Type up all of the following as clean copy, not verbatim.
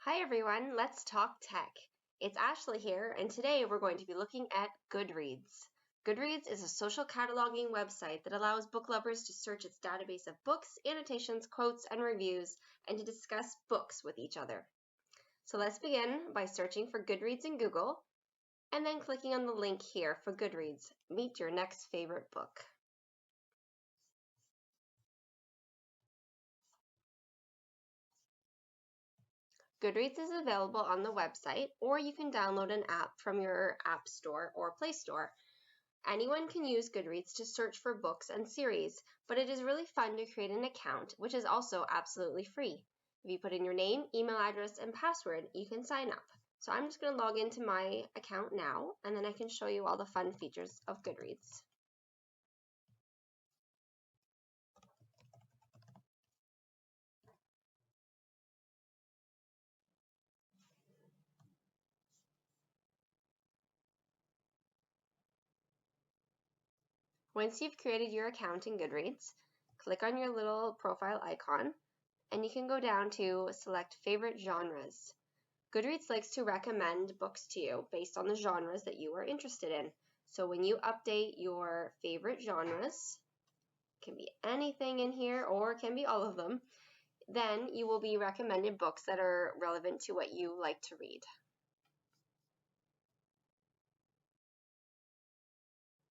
Hi everyone, let's talk tech. It's Ashley here, and today we're going to be looking at Goodreads. Goodreads is a social cataloging website that allows book lovers to search its database of books, annotations, quotes, and reviews, and to discuss books with each other. So let's begin by searching for Goodreads in Google, and then clicking on the link here for Goodreads. Meet your next favorite book. Goodreads is available on the website, or you can download an app from your App Store or Play Store. Anyone can use Goodreads to search for books and series, but it is really fun to create an account, which is also absolutely free. If you put in your name, email address, and password, you can sign up. So I'm just going to log into my account now, and then I can show you all the fun features of Goodreads. Once you've created your account in Goodreads, click on your little profile icon, and you can go down to select favorite genres. Goodreads likes to recommend books to you based on the genres that you are interested in. So when you update your favorite genres, can be anything in here or it can be all of them, then you will be recommended books that are relevant to what you like to read.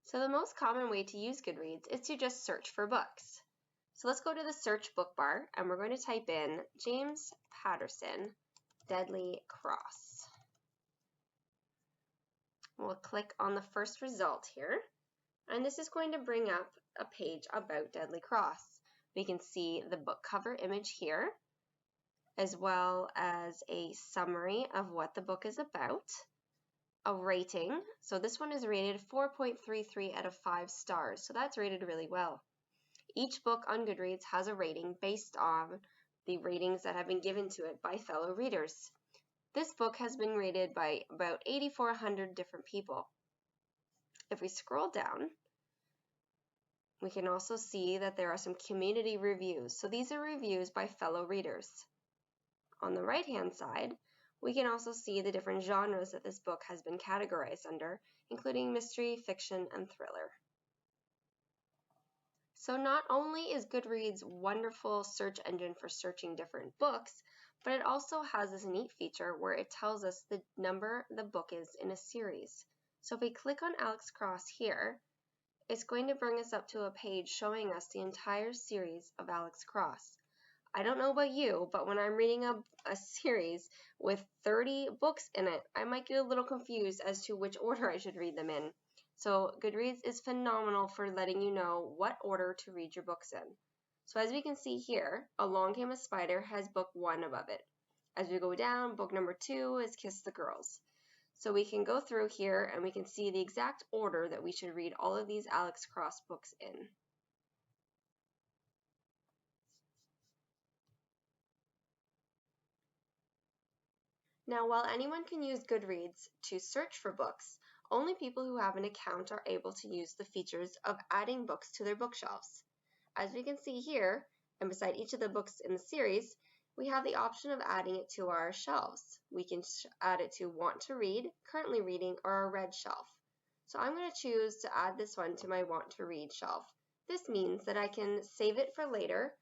So the most common way to use Goodreads is to just search for books. So let's go to the search book bar and we're going to type in James Patterson, Deadly Cross. We'll click on the first result here, and this is going to bring up a page about Deadly Cross. We can see the book cover image here, as well as a summary of what the book is about, a rating. So this one is rated 4.33 out of 5 stars, so that's rated really well. Each book on Goodreads has a rating based on the ratings that have been given to it by fellow readers. This book has been rated by about 8,400 different people. If we scroll down, we can also see that there are some community reviews. So these are reviews by fellow readers. On the right-hand side, we can also see the different genres that this book has been categorized under, including mystery, fiction, and thriller. So not only is Goodreads a wonderful search engine for searching different books, but it also has this neat feature where it tells us the number the book is in a series. So if we click on Alex Cross here, it's going to bring us up to a page showing us the entire series of Alex Cross. I don't know about you, but when I'm reading a series with 30 books in it, I might get a little confused as to which order I should read them in. So Goodreads is phenomenal for letting you know what order to read your books in. So as we can see here, Along Came a Spider has book 1 above it. As we go down, book number 2 is Kiss the Girls. So we can go through here and we can see the exact order that we should read all of these Alex Cross books in. Now, while anyone can use Goodreads to search for books, only people who have an account are able to use the features of adding books to their bookshelves. As we can see here, and beside each of the books in the series, we have the option of adding it to our shelves. We can add it to Want to Read, Currently Reading, or our Read shelf. So I'm going to choose to add this one to my Want to Read shelf. This means that I can save it for later,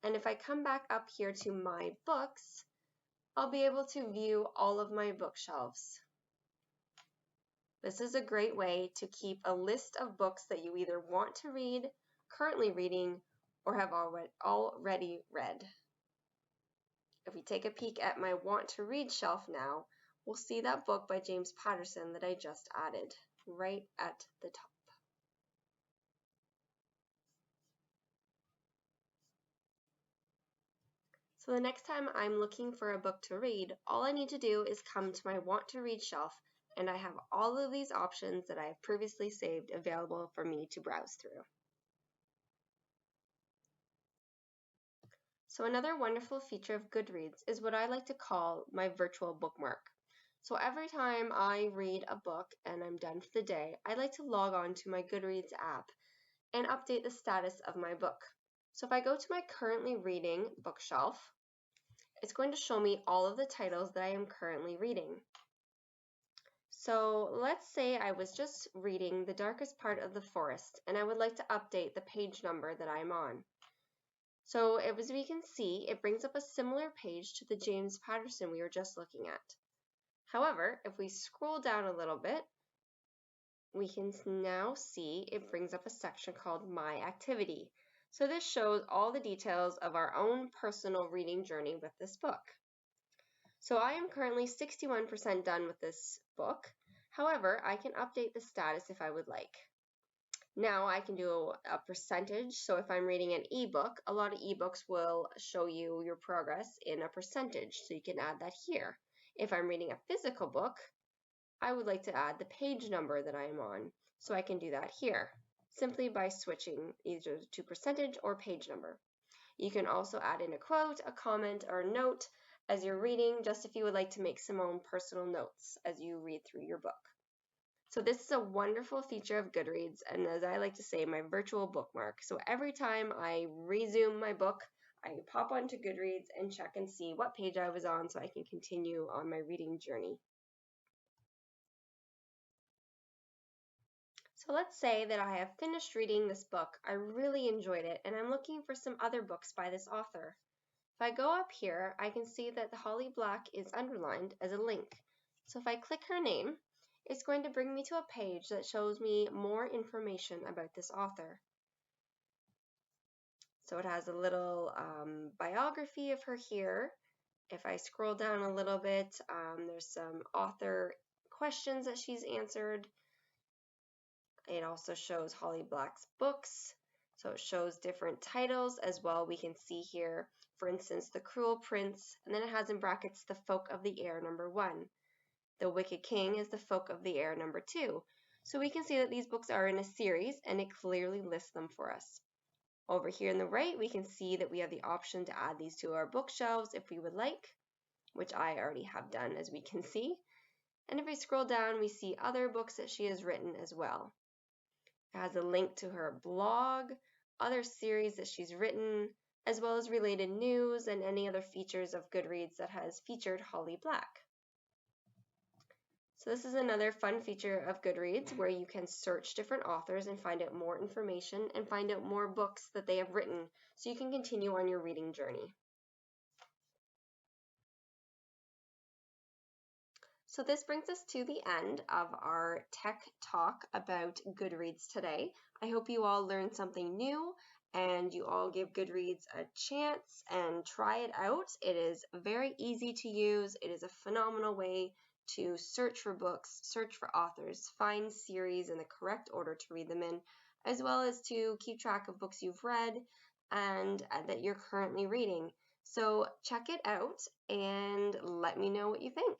and if I come back up here to My Books, I'll be able to view all of my bookshelves. This is a great way to keep a list of books that you either want to read, currently reading, or have already read. If we take a peek at my Want to Read shelf now, we'll see that book by James Patterson that I just added right at the top. So the next time I'm looking for a book to read, all I need to do is come to my Want to Read shelf, and I have all of these options that I have previously saved available for me to browse through. So another wonderful feature of Goodreads is what I like to call my virtual bookmark. So every time I read a book and I'm done for the day, I like to log on to my Goodreads app and update the status of my book. So if I go to my currently reading bookshelf, it's going to show me all of the titles that I am currently reading. So let's say I was just reading The Darkest Part of the Forest and I would like to update the page number that I'm on. So as we can see, it brings up a similar page to the James Patterson we were just looking at. However, if we scroll down a little bit, we can now see it brings up a section called My Activity. So this shows all the details of our own personal reading journey with this book. So I am currently 61% done with this book. However, I can update the status if I would like. Now I can do a percentage. So if I'm reading an ebook, a lot of ebooks will show you your progress in a percentage. So you can add that here. If I'm reading a physical book, I would like to add the page number that I am on. So I can do that here, simply by switching either to percentage or page number. You can also add in a quote, a comment, or a note as you're reading, just if you would like to make some own personal notes as you read through your book. So this is a wonderful feature of Goodreads, and as I like to say, my virtual bookmark. So every time I resume my book, I pop onto Goodreads and check and see what page I was on so I can continue on my reading journey. So let's say that I have finished reading this book, I really enjoyed it, and I'm looking for some other books by this author. If I go up here, I can see that the Holly Black is underlined as a link. So if I click her name, it's going to bring me to a page that shows me more information about this author. So it has a little biography of her here. If I scroll down a little bit, there's some author questions that she's answered. It also shows Holly Black's books. So it shows different titles as well. We can see here, for instance, The Cruel Prince, and then it has in brackets The Folk of the Air #1. The Wicked King is The Folk of the Air #2. So we can see that these books are in a series and it clearly lists them for us. Over here on the right, we can see that we have the option to add these to our bookshelves if we would like, which I already have done, as we can see. And if we scroll down, we see other books that she has written as well. It has a link to her blog, other series that she's written, as well as related news and any other features of Goodreads that has featured Holly Black. So this is another fun feature of Goodreads where you can search different authors and find out more information and find out more books that they have written so you can continue on your reading journey. So this brings us to the end of our tech talk about Goodreads today. I hope you all learned something new and you all give Goodreads a chance and try it out. It is very easy to use. It is a phenomenal way to search for books, search for authors, find series in the correct order to read them in, as well as to keep track of books you've read and that you're currently reading. So check it out and let me know what you think.